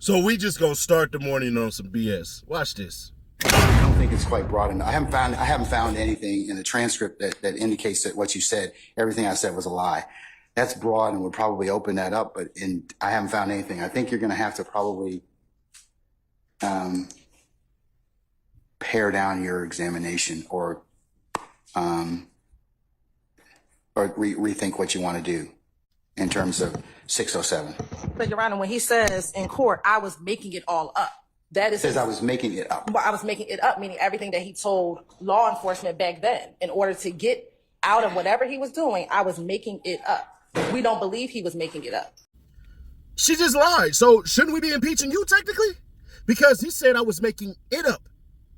So we just gonna start the morning on some BS. Watch this. I don't think it's quite broad enough. I haven't found anything in the transcript that indicates that what you said, everything I said was a lie. That's broad and would probably open that up, but I haven't found anything. I think you're going to have to probably pare down your examination or rethink what you want to do in terms of 607. But Your Honor, when he says in court, I was making it all up, that is. Says I was making it up. Well, I was making it up, meaning everything that he told law enforcement back then in order to get out of whatever he was doing, I was making it up. We don't believe he was making it up. She just lied. So shouldn't we be impeaching you technically? Because he said I was making it up.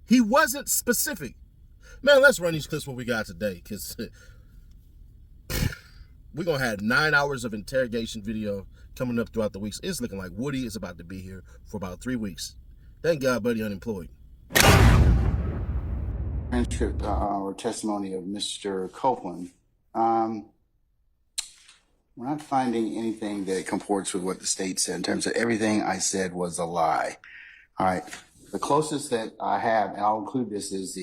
He wasn't specific. Man, let's run these clips what we got today, because we're going to have 9 hours of interrogation video coming up throughout the weeks. It's looking like Woody is about to be here for about 3 weeks. Thank God, buddy, unemployed. Transcript or testimony of Mr. Copeland. We're not finding anything that comports with what the state said in terms of everything I said was a lie. All right. The closest that I have, and I'll include this, is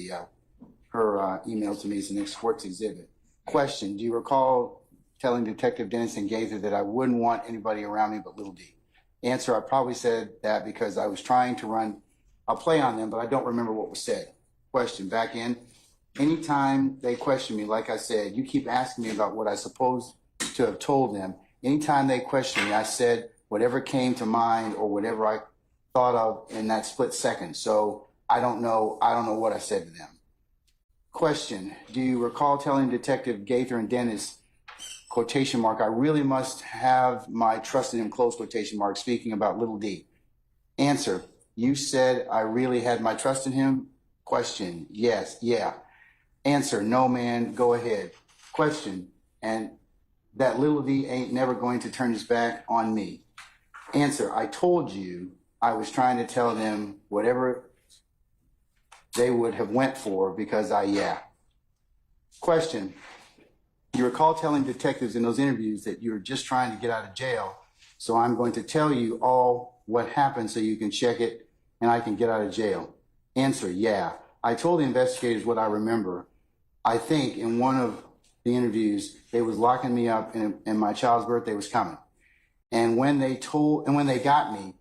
her email to me as an next court's exhibit. Question: do you recall telling Detective Dennis and Gaither that I wouldn't want anybody around me but Little D? Answer: I probably said that because I was trying to run a play on them, but I don't remember what was said. Question: back in. Anytime they question me, like I said, you keep asking me about what I supposed to have told them. Anytime they question me, I said whatever came to mind or whatever I thought of in that split second. So I don't know what I said to them. Question: do you recall telling Detective Gaither and Dennis, quotation mark, I really must have my trust in him, close quotation mark, speaking about Little D? Answer: you said I really had my trust in him? Question: yes, yeah. Answer: no, man, go ahead. Question: and that Little D ain't never going to turn his back on me? Answer: I told you I was trying to tell them whatever they would have went for because yeah. Question: you recall telling detectives in those interviews that you were just trying to get out of jail, so I'm going to tell you all what happened so you can check it and I can get out of jail? Answer: yeah. I told the investigators what I remember. I think in one of the interviews, they was locking me up and my child's birthday was coming. And when they got me,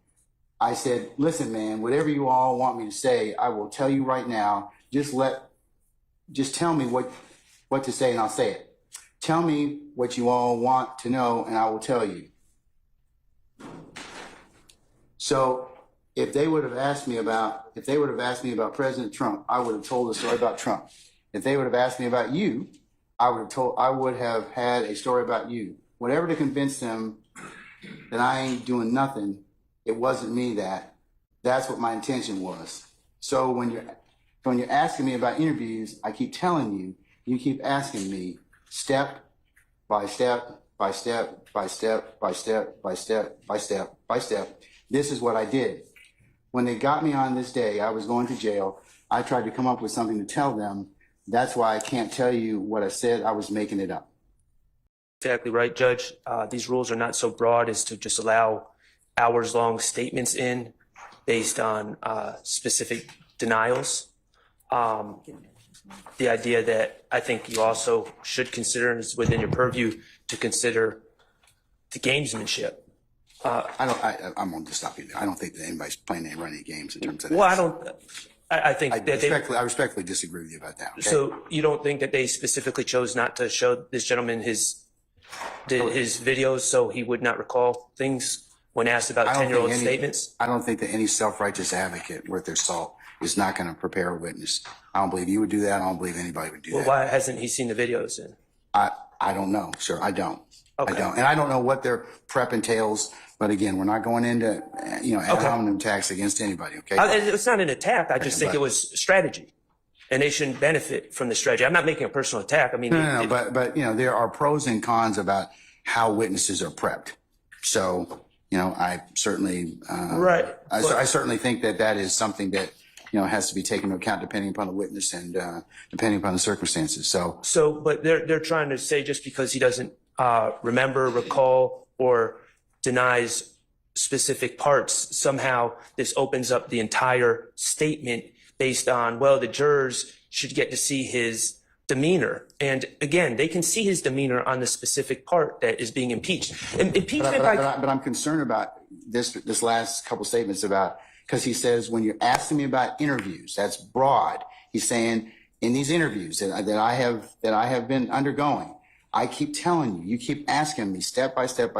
I said, listen, man, whatever you all want me to say, I will tell you right now. Just tell me what to say and I'll say it. Tell me what you all want to know and I will tell you. So if they would have asked me about President Trump, I would have told a story about Trump. If they would have asked me about you, I would have had a story about you. Whatever to convince them that I ain't doing nothing, it wasn't me that's what my intention was. So when you're asking me about interviews, I keep telling you, you keep asking me step by step by step by step by step by step by step by step. This is what I did. When they got me on this day, I was going to jail. I tried to come up with something to tell them. That's why I can't tell you what I said. I was making it up. Exactly right, Judge. These rules are not so broad as to just allow hours-long statements in based on specific denials. The idea that I think you also should consider, and is within your purview, to consider the gamesmanship. I'm going to stop you there. I don't think that anybody's playing any running games in terms of that. Well, I think I respectfully disagree with you about that. Okay? So you don't think that they specifically chose not to show this gentleman his videos so he would not recall things when asked about 10-year-old statements? I don't think that any self-righteous advocate worth their salt is not going to prepare a witness. I don't believe you would do that. I don't believe anybody would do that. Well, why hasn't he seen the videos then? I don't know, sir. I don't. Okay. I don't. And I don't know what their prep entails. But again, we're not going into, ad hominem attacks against anybody, okay? It's not an attack. I just think it was strategy. And they shouldn't benefit from the strategy. I'm not making a personal attack. I mean, no, but there are pros and cons about how witnesses are prepped. So, I certainly, right. I certainly think that is something that, has to be taken into account depending upon the witness and depending upon the circumstances. So, but they're trying to say just because he doesn't remember, recall, or denies specific parts, somehow this opens up the entire statement based on, well, the jurors should get to see his demeanor. And again, they can see his demeanor on the specific part that is being impeached. But I'm concerned about this last couple statements about, because he says when you're asking me about interviews, that's broad. He's saying in these interviews that I have been undergoing, I keep telling you, you keep asking me step by step,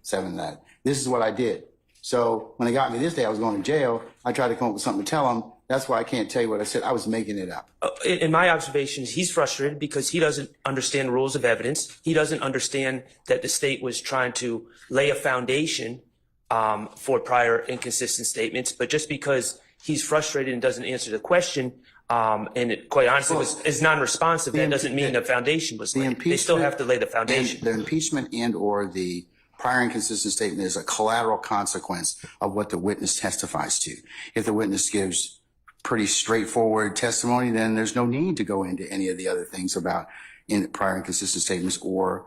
seven that. This is what I did. So when they got me this day, I was going to jail. I tried to come up with something to tell them. That's why I can't tell you what I said. I was making it up. In my observations, he's frustrated because he doesn't understand rules of evidence. He doesn't understand that the state was trying to lay a foundation for prior inconsistent statements. But just because he's frustrated and doesn't answer the question, and it, quite honestly, is non-responsive, that doesn't mean the foundation was laid. They still have to lay the foundation. The impeachment and or the prior inconsistent statement is a collateral consequence of what the witness testifies to. If the witness gives pretty straightforward testimony, then there's no need to go into any of the other things about prior inconsistent statements or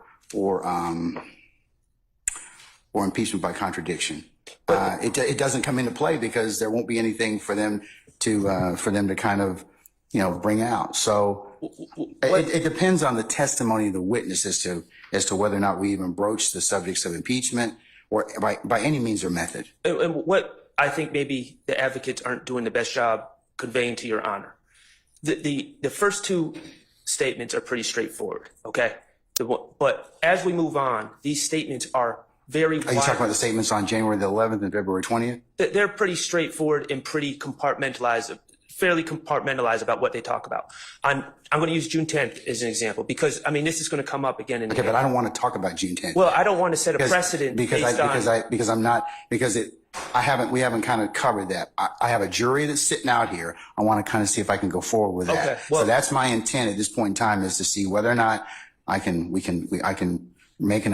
impeachment by contradiction. It doesn't come into play because there won't be anything for them to kind of, bring out. So it depends on the testimony of the witness as to whether or not we even broach the subjects of impeachment or by any means or method. And what I think maybe the advocates aren't doing the best job conveying to your honor. The first two statements are pretty straightforward, okay? But as we move on, these statements are very wide. Are you talking about the statements on January the 11th and February 20th? They're pretty straightforward and pretty compartmentalized, fairly compartmentalized about what they talk about. I'm going to use June 10th as an example because, I mean, this is going to come up again and again. Okay, but I don't want to talk about June 10th. Well, I don't want to set a precedent we haven't kind of covered that. I have a jury that's sitting out here. I want to kind of see if I can go forward with that. Okay, well, so that's my intent at this point in time, is to see whether or not I can make an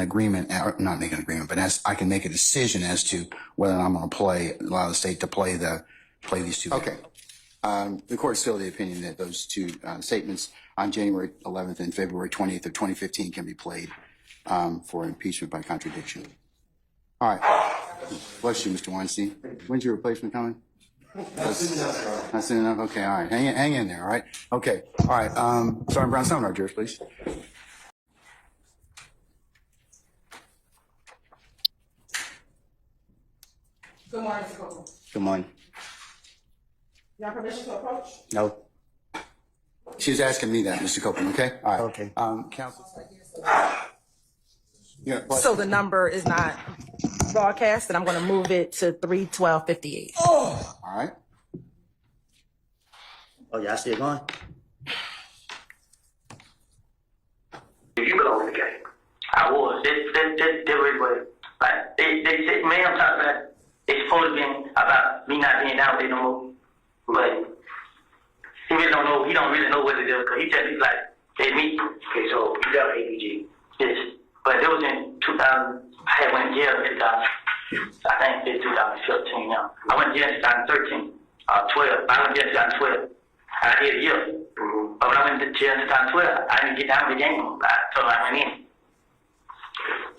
agreement, or not make an agreement, but I can make a decision as to whether or not I'm going to allow the state to play these two. Okay. The court is still of the opinion that those two statements on January 11th and February 20th of 2015 can be played for impeachment by contradiction. All right. Bless you, Mr. Weinstein. When's your replacement coming? Not soon enough? Okay, all right. Hang in there, all right? Okay, all right. Sergeant Brown, summon our jurors, please. Good morning, Mr. Copeland. Good morning. You have permission to approach? No. She was asking me that, Mr. Copeland, okay? All right. Okay. Counsel. Yeah, So the number is not broadcast, and I'm going to move it to 31258. All right. Oh, y'all still going? You belong in the game. I was. They were like they said, man, I'm talking about it's supposed to be about me not being down there no more. But he really don't know. He don't really know what to do because he's like, hey, me. Okay, so you got APG. Yes, but it was in 2000. I had went to jail in 2000. I think it's 2015 now. I went to jail in 2013, 12. I went to jail in 2012. I did a year. But when I went to jail in 2012, I didn't get down with the game. So I went in.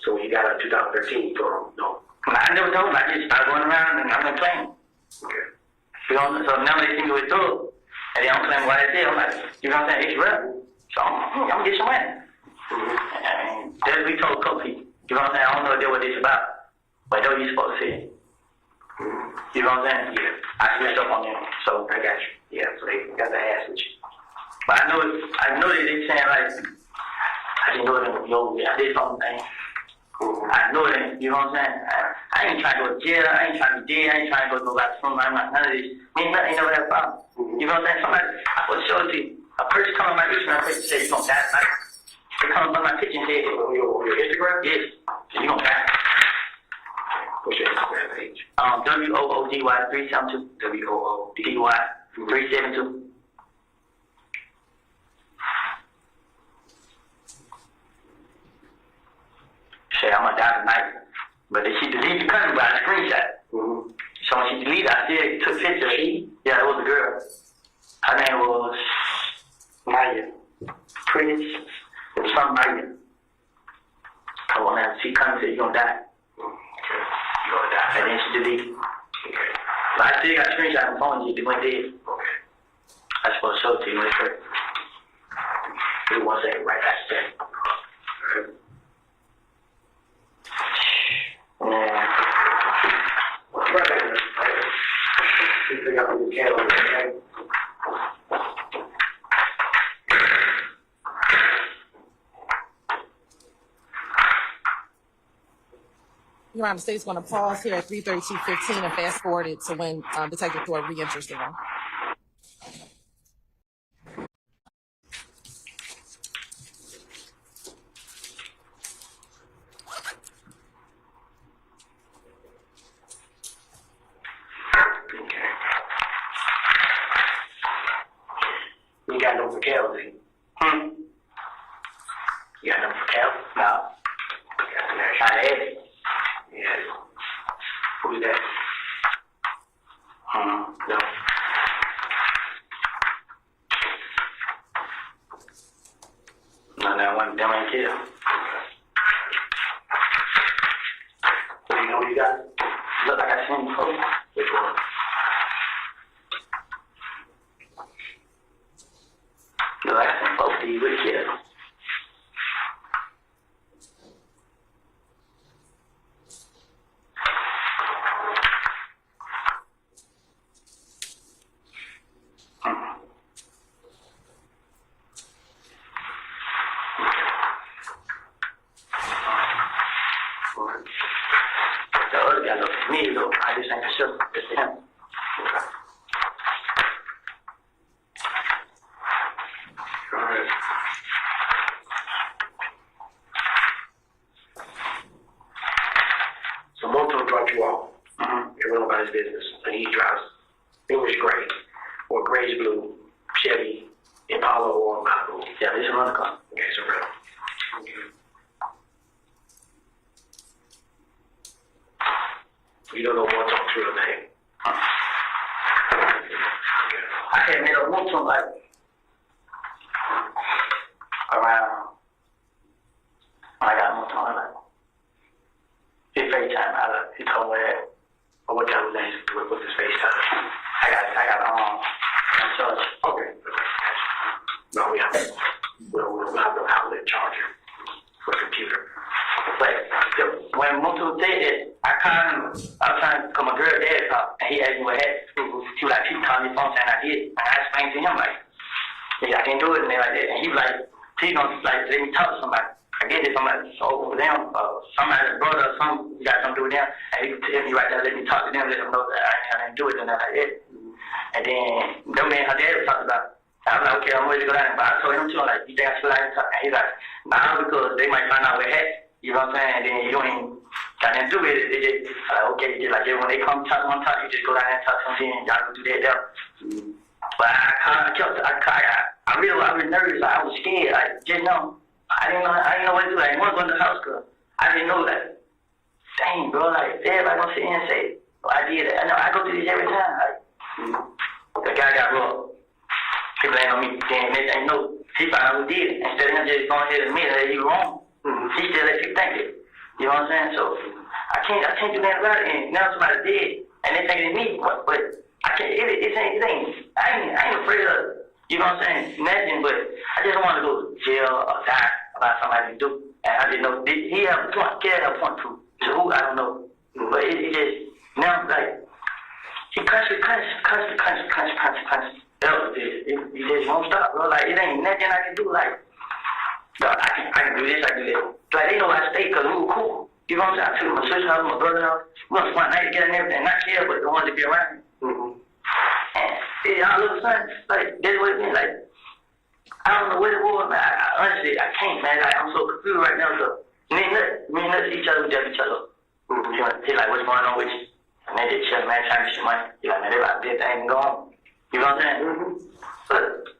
So when you got out in 2013, you told him no. I never told him. I just started going around and I went playing. Okay. You know, so now they think it was through. And they don't claim what I did. I'm like, you know what I'm saying? It's real. So I'm going to get some money. And then we told a couple people, you know what I'm saying? I don't know what this is about. But that's what you're supposed to see. You know what I'm saying? Yeah. I switched up on them. So I got you. Yeah, so they got the ass with you. But I know that they saying like, I didn't know it was over. I did something. I know that, you know what I'm saying? I ain't trying to go to jail. I ain't trying to be dead. I ain't trying to go back to somebody. I'm not none of this. Me and nothing, ain't never had a problem. You know what I'm saying? Somebody, I will show it to you. A person come on my picture and a person said, you're going to die tonight. They come on my picture and say, your Instagram? Yes. You're going to die. What's your Instagram page? WOODY372. WOODY372. Say I'm gonna die tonight. But then she deleted the country by a screenshot. So when she deleted, I still took pictures. Yeah, it was a girl. Her name was Maya. Prince. It was something Maya. Come on now, she come and said, you're gonna die. Okay. delete. But I still got screenshots on my phone. You went dead. Okay. I supposed to show it to you. Right? Give me 1 second. Right. That's it. Your Honor, the state's going to pause here at 3:32:15 and fast forward it to when Detective Thor re-enters the room. You got no for Cal, do you? You got no for Cal? No. I had. Yeah. Who's that? No. No, that one, them ain't kill. So you know what you got? Look like I seen before. Which one? Look like I seen both of you with kill. The other guy looks me though. I just ain't for sure. It's him. Alright. So Moto dropped you off. It went about his business. And he drives English gray or grayish blue Chevy Impala or Malibu. Yeah, this is another car. Okay, so real. You don't know Moto's real name. I had met up Moto like around. I got Moto like he FaceTime. He told me that. Or what type of names with his FaceTime? I got I'm charged. Okay. No, we have the outlet charger for the computer. But when Moto did it, I was trying to call my girl dad up, and he asked me what happened. He was like, "People calling me phone saying I did," and I explained to him like, "Yeah, I can't do it," and like that. And he was like, "Please don't like let me talk to somebody. I get it, somebody over them, somebody's brother or something. You got something to do with them." And he tell me right there, "Let me talk to them, let them know that I didn't do it," and like that. And then them and her dad was talking about. I'm like, "Okay, I'm ready to go down," but I told him too, like, "You think I should go down and talk?" And he's like, "Nah, because they might find out where happened." You know what I'm saying? And then you don't even got nothing to do with it. They just like, okay, just like when they come talk one talk, you just go down there and talk to them, and y'all go do that there. But I really nervous. Like, I was scared. I didn't know what to do. I didn't want to go to the house, cause I didn't know that. Dang, bro, like everybody gonna sit here and say, "Well, I did it." I know I go through this every time. Like the guy got robbed. People ain't on me. Then they ain't know. He found out who did it. Instead of him just going ahead and admit that he wrong. He still let you think it. You know what I'm saying? So I can't do that about it. And now somebody did, and they think it's me. But I can't. It ain't. I ain't afraid of. You know what I'm saying? Nothing. But I just don't want to go to jail or die about somebody to do. And I didn't know. He had a point. Kid had a point to who I don't know. But it just now like he constantly. He just won't stop, bro. Like it ain't nothing I can do. Like. I can do this, I can do that. Like, they know I stay because we were cool. You know what I'm saying? I took my sister house, my brother house. We went one night together and everything. Not care, but the ones to be around me. And y'all little son, like, that's what it means. Like, I don't know what it was, man. Honestly, I can't, man. Like, I'm so confused right now. So, me and us see each other, we judge each other. He like, what's going on with you? And they just chill, man, trying to shit money. He like, man, they about to get things going. You know what I'm saying? But,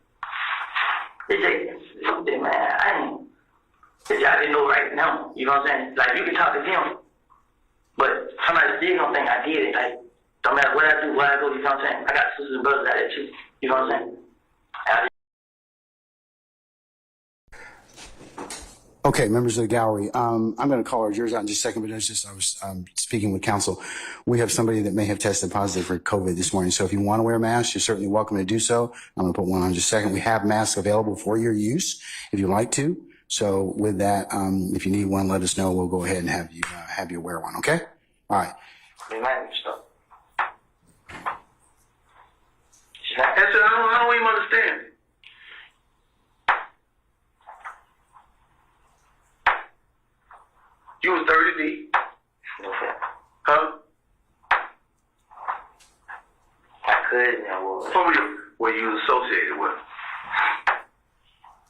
it's something, man. I didn't know right now. You know what I'm saying? Like, you can talk to them, but somebody still gonna think I did it. Like, don't matter what I do, where I go, you know what I'm saying? I got sisters and brothers out there too. You know what I'm saying? Okay, members of the gallery, I'm going to call our jurors out in just a second, but I was speaking with counsel. We have somebody that may have tested positive for COVID this morning. So if you want to wear a mask, you're certainly welcome to do so. I'm going to put one on in just a second. We have masks available for your use if you'd like to. So with that, if you need one, let us know. We'll go ahead and have you wear one. Okay. All right. I don't even understand it. You was 30D. Huh? I couldn't. Who were you associated with?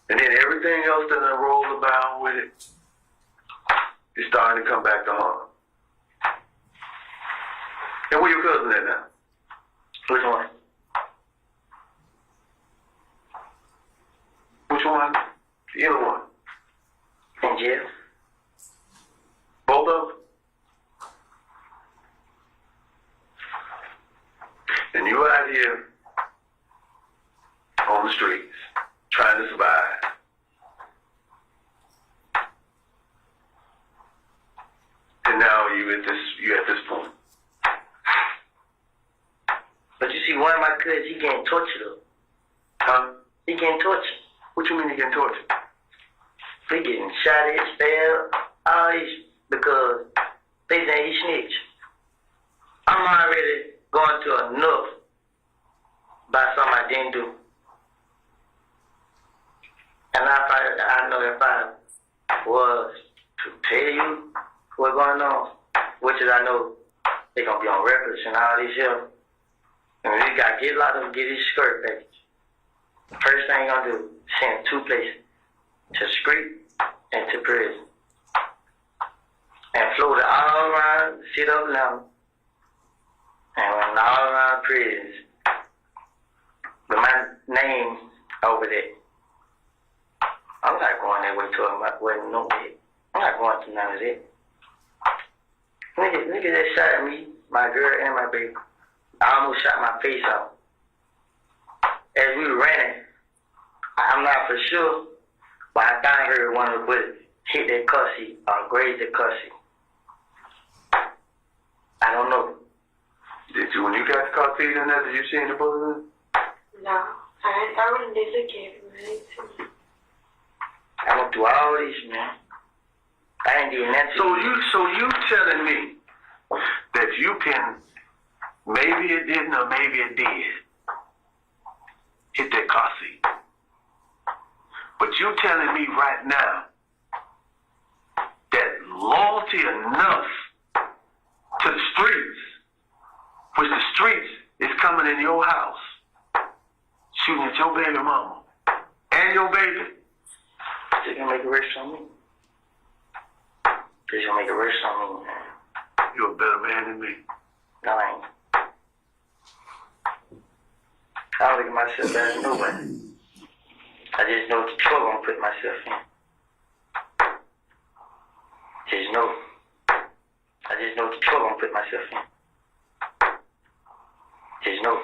And then everything else that I rolled about with it is starting to come back to harm. And where your cousin at now? Which one? Which one? The other one. In jail? Both of them? And you out here on the streets trying to survive. And now you at this point. But you see, one of my cousins, he getting tortured though. Huh? He getting tortured. What you mean you getting tortured? He getting shot at, stabbed, all this, because they say he snitched. I'm already going to enough by something I didn't do. And I know if I was to tell you what's going on, which is I know they're going to be on records and all this here, and we got to get a lot of them, get his skirt package. First thing you're going to do, send 2 places, to street and to prison. And float it all around, sit up now, and went all around prisons with my name over there. I'm not going that way talking about wasn't no way. I'm not going to none of that. Nigga that shot at me, my girl and my baby. I almost shot my face off. As we were running, I'm not for sure, but I thought I heard one of the bullets hit that car seat or graze the car seat. I don't know. Did you, when you got the car seat in there, did you see any bullets? No, I wouldn't look at it, man. I went through all this, man. I ain't doing nothing. So you telling me that you can, maybe it didn't or maybe it did, hit that car seat. But you telling me right now that loyalty enough to the streets, which the streets is coming in your house, shooting at your baby mama and your baby. They're gonna make a rest on me. They're gonna make a rest on me, man. You're a better man than me. No, I ain't. I don't look at myself as nobody. I just know the trouble I'm putting myself in. Just know. I just know the trouble I'm putting myself in. Just know.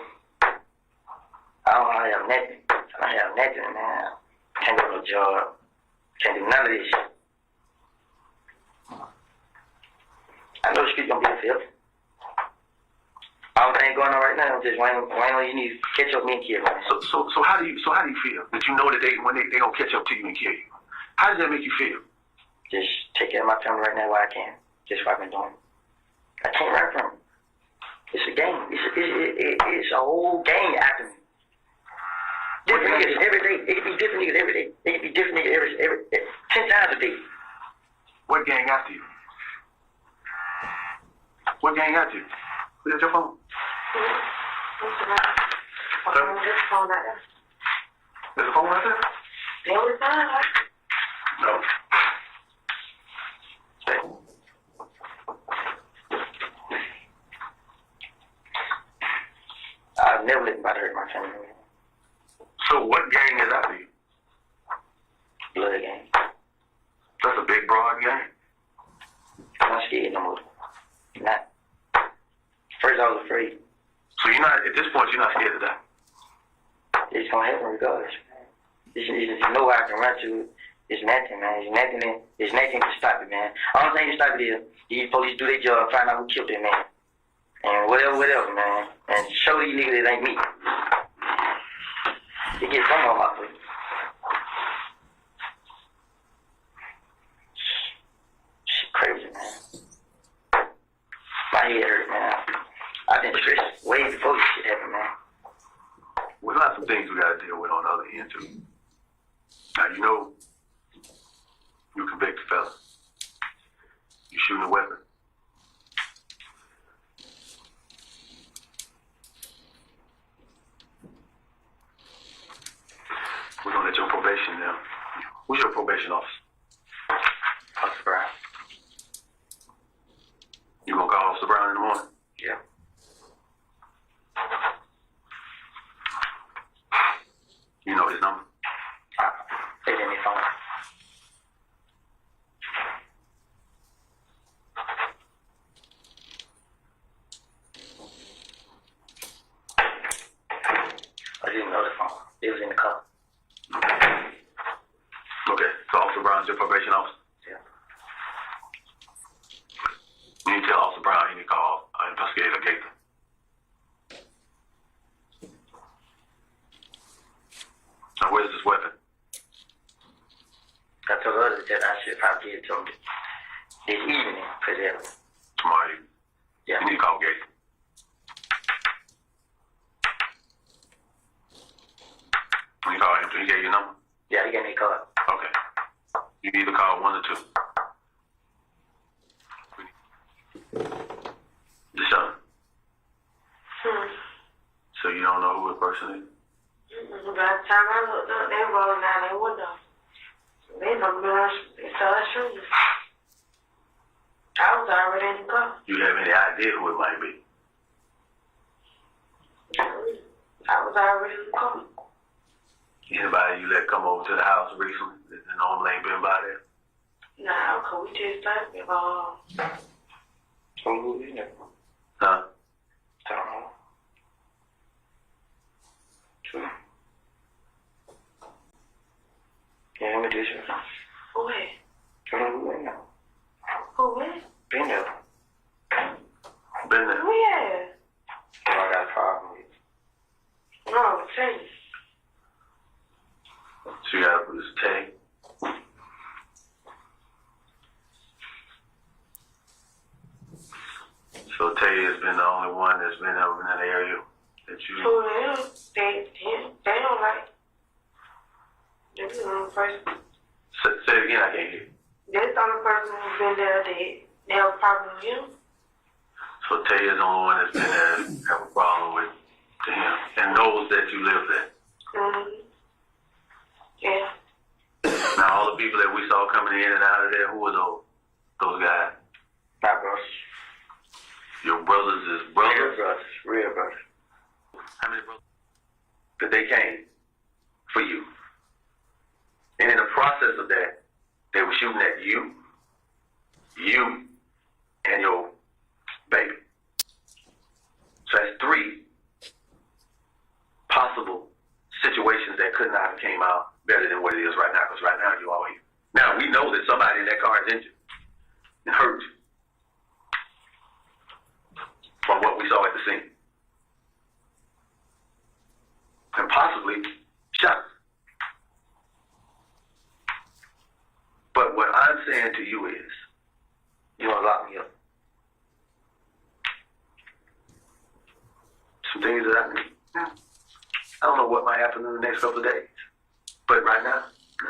I don't have nothing. I don't have nothing, man. Can't go to no job. Can't do none of this shit. I know the street gonna be a field. All thing going on right now, just why don't you need to catch up me and kill me? So how do you feel that you know that when they gonna catch up to you and kill you? How does that make you feel? Just take care of my family right now while I can. Just what I've been doing. I can't run from it. It's a game. It's a whole game after me. Different niggas every day. It can be different niggas every day. It can be different niggas every 10 times a day. What gang after you? What gang after you? Who's at your phone? There's a phone out there. There's a phone out there? There was that. No. I've never let anybody hurt my family. So what gang is after you? Blood gang. That's a big broad gang. I'm not scared no more. Not. First I was afraid. So you're not, at this point, you're not scared of that? It's gonna happen regardless. You know where I can run to It's nothing, man. It's nothing to stop it, man. All thing to stop it is these police do their job, find out who killed that man. And whatever, man. And show these niggas it ain't me. You get some of my foot. Shit crazy, man. My head hurt, man. I've been stressed way before this shit happened, man. We got some things we gotta deal with on the other end too. Now you know you a convicted fella. You shooting a weapon. We're gonna let your probation now. Who's your probation officer? Officer Brown. You gonna call Officer Brown in the morning? Yeah. You know his number? It's in his phone. I didn't know the phone. It was in the car. Okay, so Officer Brown's your probation officer? Yeah. You need to tell Officer Brown he need to call Investigator Gator. Now where's this weapon? I told others that I should probably give it to him this evening, because Tomorrow yeah. you need to call Gator. When you call him, he gave you a number? Yeah, he gave me a card. Okay. You either call one or two. Deshaun. So you don't know who the person is? By the time I looked up, they rolling down their window. They know me. They started shooting. I was already in the car. You have any idea who it might be? I was already in the car. Anybody you let come over to the house recently that normally ain't been by there? Nah, cause we just started. Who is it? Huh? I don't know. True. Yeah, let me do something. Who is? I don't know who now. Who is? Been there. Been there. Who is? I got a problem with. No, tell you. So you gotta put this tag. So Tay has been the only one that's been over in that area that you. Who they is? They don't like. They're the only person. Say it again, I can't hear you. They're the only person who's been there. They have a problem with him. So Tay is the only one that's been there and have a problem with to him and knows that you live there. Yeah. Now all the people that we saw coming in and out of there, who were those guys? My brothers. Your brothers is brothers? Real brothers. How many brothers? That they came for you. And in the process of that, they were shooting at you and your baby. So that's 3 possible situations that could not have came out better than what it is right now, because right now you all here. Now we know that somebody in that car is injured and hurt from what we saw at the scene. And possibly shot. But what I'm saying to you is, You want to lock me up? some things that I don't know what might happen in the next couple of days. But right now, no.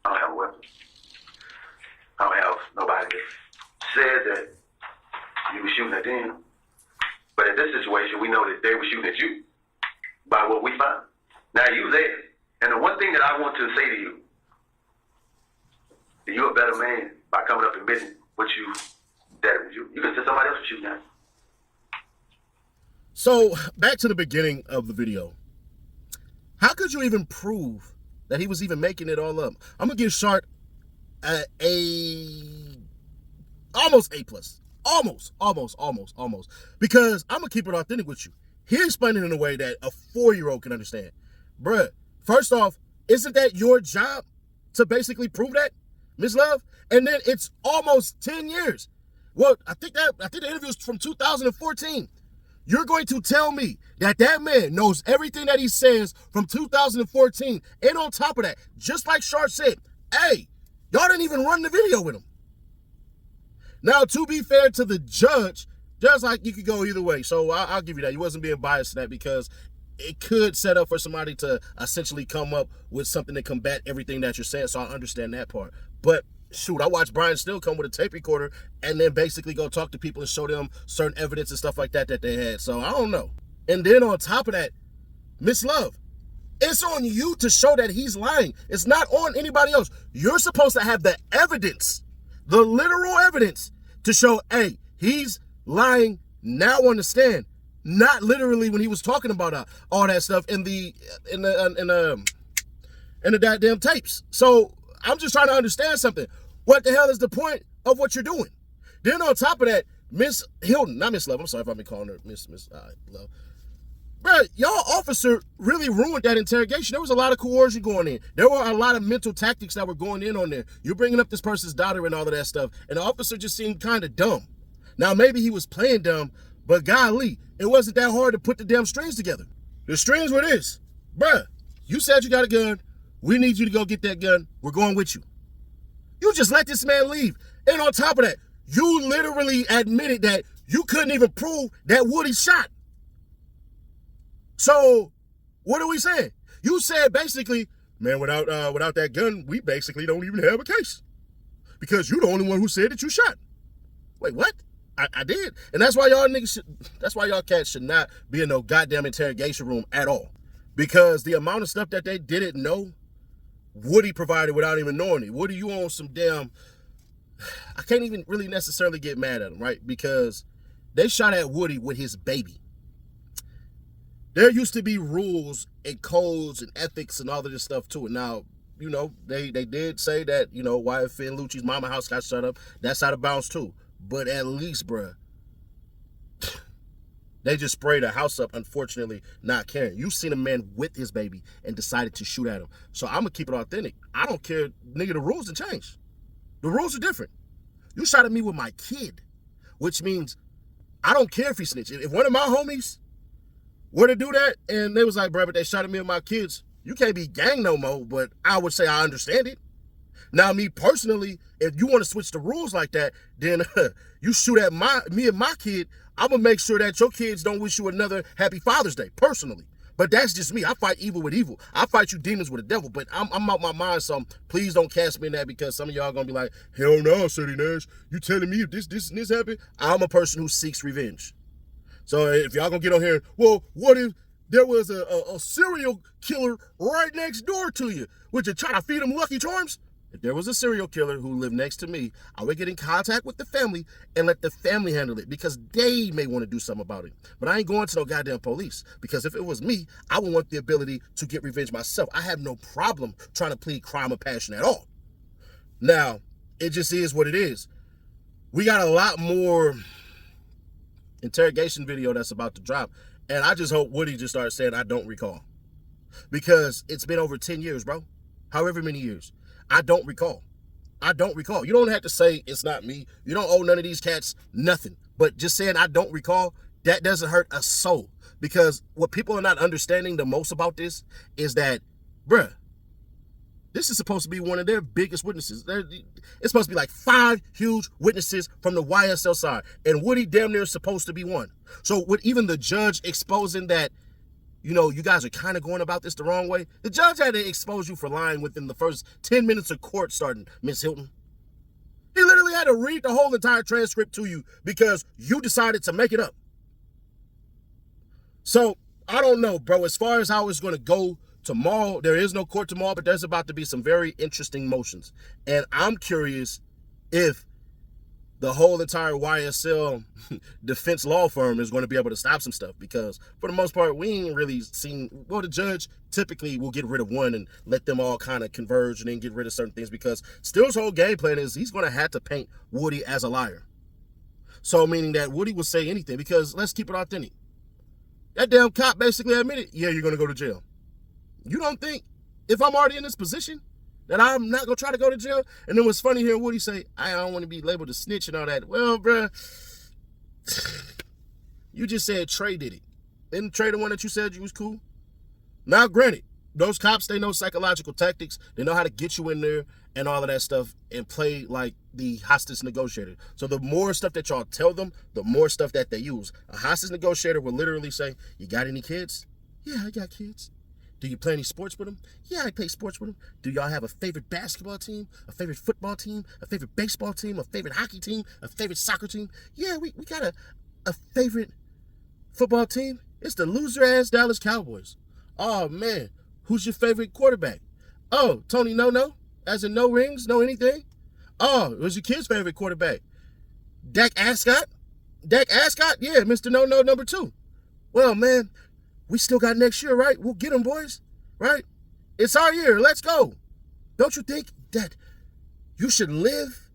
I don't have a weapon. I don't have nobody that said that you were shooting at them. But in this situation, we know that they were shooting at you by what we found. Now you there. And the one thing that I want to say to you, that you're a better man by coming up and admitting what you can say somebody else was shooting at you. So back to the beginning of the video. How could you even prove that he was even making it all up? I'm gonna give Shark almost A+. Almost. Because I'm gonna keep it authentic with you. He explained it in a way that a 4-year-old can understand. Bruh, first off, isn't that your job to basically prove that, Miss Love? And then it's almost 10 years. Well, I think the interview is from 2014. You're going to tell me that that man knows everything that he says from 2014. And on top of that, just like Sharp said, hey, y'all didn't even run the video with him. Now, to be fair to the judge, just like you could go either way. So I'll give you that. You wasn't being biased to that because it could set up for somebody to essentially come up with something to combat everything that you're saying. So I understand that part. But shoot, I watched Brian Still come with a tape recorder and then basically go talk to people and show them certain evidence and stuff like that that they had. So I don't know. And then on top of that, Miss Love, it's on you to show that he's lying. It's not on anybody else. You're supposed to have the evidence, the literal evidence to show, hey, he's lying now on the stand. Not literally when he was talking about all that stuff in the goddamn tapes. So I'm just trying to understand something. What the hell is the point of what you're doing? Then on top of that, Miss Hilton, not Miss Love, I'm sorry if I've been calling her Miss Love. Bro, y'all officer really ruined that interrogation. There was a lot of coercion going in. There were a lot of mental tactics that were going in on there. You're bringing up this person's daughter and all of that stuff, and the officer just seemed kind of dumb. Now, maybe he was playing dumb, but golly, it wasn't that hard to put the damn strings together. The strings were this. Bruh, you said you got a gun. We need you to go get that gun. We're going with you. You just let this man leave. And on top of that, you literally admitted that you couldn't even prove that Woody shot. So, what are we saying? You said basically, man, without that gun, we basically don't even have a case. Because you're the only one who said that you shot. Wait, what? I did. And that's why y'all cats should not be in no goddamn interrogation room at all. Because the amount of stuff that they didn't know, Woody provided without even knowing it. Woody, you on some damn, I can't even really necessarily get mad at him, right? Because they shot at Woody with his baby. There used to be rules and codes and ethics and all of this stuff to it. Now, you know, they did say that, you know, Wyatt Finn Lucci's mama house got shut up. That's out of bounds too. But at least, bruh, they just sprayed a house up, unfortunately, not caring. You seen a man with his baby and decided to shoot at him. So I'm going to keep it authentic. I don't care, nigga, the rules have changed. The rules are different. You shot at me with my kid, which means I don't care if he snitched. If one of my homies were to do that and they was like, bruh, but they shot at me with my kids, you can't be gang no more, but I would say I understand it. Now, me personally, if you want to switch the rules like that, then you shoot at me and my kid, I'm going to make sure that your kids don't wish you another happy Father's Day, personally. But that's just me. I fight evil with evil. I fight you demons with the devil, but I'm out my mind, so please don't cast me in that because some of y'all going to be like, hell no, City Nash. You telling me if this and this happened? I'm a person who seeks revenge. So if y'all going to get on here, well, what if there was a serial killer right next door to you? Would you try to feed him Lucky Charms? If there was a serial killer who lived next to me, I would get in contact with the family and let the family handle it because they may want to do something about it. But I ain't going to no goddamn police because if it was me, I would want the ability to get revenge myself. I have no problem trying to plead crime of passion at all. Now, it just is what it is. We got a lot more interrogation video that's about to drop, and I just hope Woody just starts saying, I don't recall. Because it's been over 10 years, bro. However many years. I don't recall. I don't recall. You don't have to say it's not me. You don't owe none of these cats nothing. But just saying I don't recall, that doesn't hurt a soul. Because what people are not understanding the most about this is that, bruh, this is supposed to be one of their biggest witnesses. It's supposed to be like 5 huge witnesses from the YSL side. And Woody damn near is supposed to be one. So with even the judge exposing that, you know, you guys are kind of going about this the wrong way. The judge had to expose you for lying within the first 10 minutes of court starting, Miss Hilton. He literally had to read the whole entire transcript to you because you decided to make it up. So, I don't know, bro. As far as how it's going to go tomorrow, there is no court tomorrow, but there's about to be some very interesting motions. And I'm curious if the whole entire YSL defense law firm is going to be able to stop some stuff because for the most part, we ain't really seen, well, the judge typically will get rid of one and let them all kind of converge and then get rid of certain things because Still's whole game plan is he's going to have to paint Woody as a liar. So meaning that Woody will say anything because let's keep it authentic. That damn cop basically admitted, yeah, you're going to go to jail. You don't think if I'm already in this position that I'm not gonna try to go to jail? And then what's funny here, Woody say, I don't want to be labeled a snitch and all that. Well, bruh, you just said Trey did it. Isn't Trey the one that you said you was cool? Now, granted, those cops, they know psychological tactics. They know how to get you in there and all of that stuff and play like the hostage negotiator. So the more stuff that y'all tell them, the more stuff that they use. A hostage negotiator will literally say, you got any kids? Yeah, I got kids. Do you play any sports with them? Yeah, I play sports with them. Do y'all have a favorite basketball team, a favorite football team, a favorite baseball team, a favorite hockey team, a favorite soccer team? Yeah, we got a favorite football team. It's the loser-ass Dallas Cowboys. Oh, man. Who's your favorite quarterback? Oh, Tony No, as in no rings, no anything? Oh, it was your kid's favorite quarterback? Dak Ascot? Dak Ascot? Yeah, Mr. No, number 2. Well, man, we still got next year, right? We'll get them, boys, right? It's our year. Let's go. Don't you think that you should live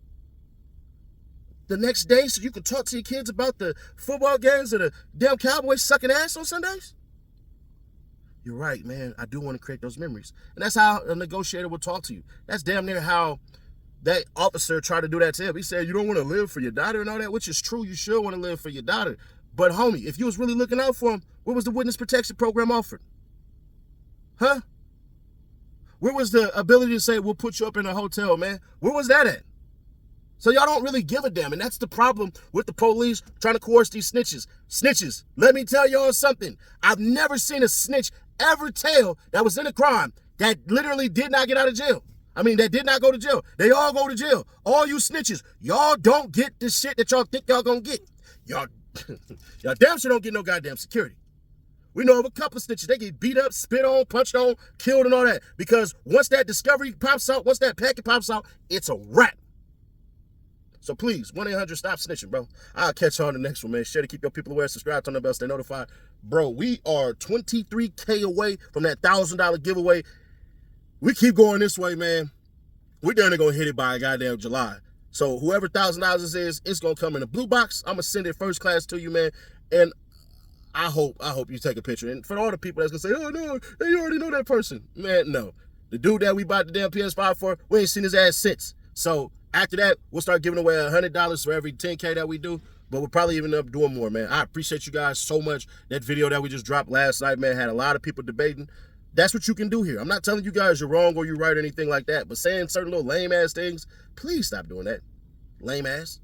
the next day so you can talk to your kids about the football games or the damn Cowboys sucking ass on Sundays? You're right, man. I do want to create those memories. And that's how a negotiator will talk to you. That's damn near how that officer tried to do that to him. He said, you don't want to live for your daughter and all that, which is true. You should want to live for your daughter. But, homie, if you was really looking out for him, what was the witness protection program offered? Huh? Where was the ability to say, we'll put you up in a hotel, man? Where was that at? So y'all don't really give a damn, and that's the problem with the police trying to coerce these snitches. Snitches, let me tell y'all something. I've never seen a snitch ever tell that was in a crime that literally did not get out of jail. I mean, that did not go to jail. They all go to jail. All you snitches, y'all don't get the shit that y'all think y'all gonna get. Y'all damn sure don't get no goddamn security. We know of a couple of snitches, they get beat up, spit on, punched on, killed and all that. Because once that discovery pops out, once that packet pops out, it's a wrap. So please, 1-800-STOP snitching, bro. I'll catch you on the next one, man. Share to keep your people aware. Subscribe, turn the bell, stay notified. Bro, we are 23K away from that $1,000 giveaway. We keep going this way, man. We're definitely going to hit it by goddamn July. So whoever $1,000 is, it's going to come in a blue box. I'm going to send it first class to you, man. And I hope you take a picture. And for all the people that's going to say, oh, no, you already know that person. Man, no. The dude that we bought the damn PS5 for, we ain't seen his ass since. So after that, we'll start giving away $100 for every 10K that we do, but we'll probably even end up doing more, man. I appreciate you guys so much. That video that we just dropped last night, man, had a lot of people debating. That's what you can do here. I'm not telling you guys you're wrong or you're right or anything like that, but saying certain little lame-ass things, please stop doing that. Lame-ass.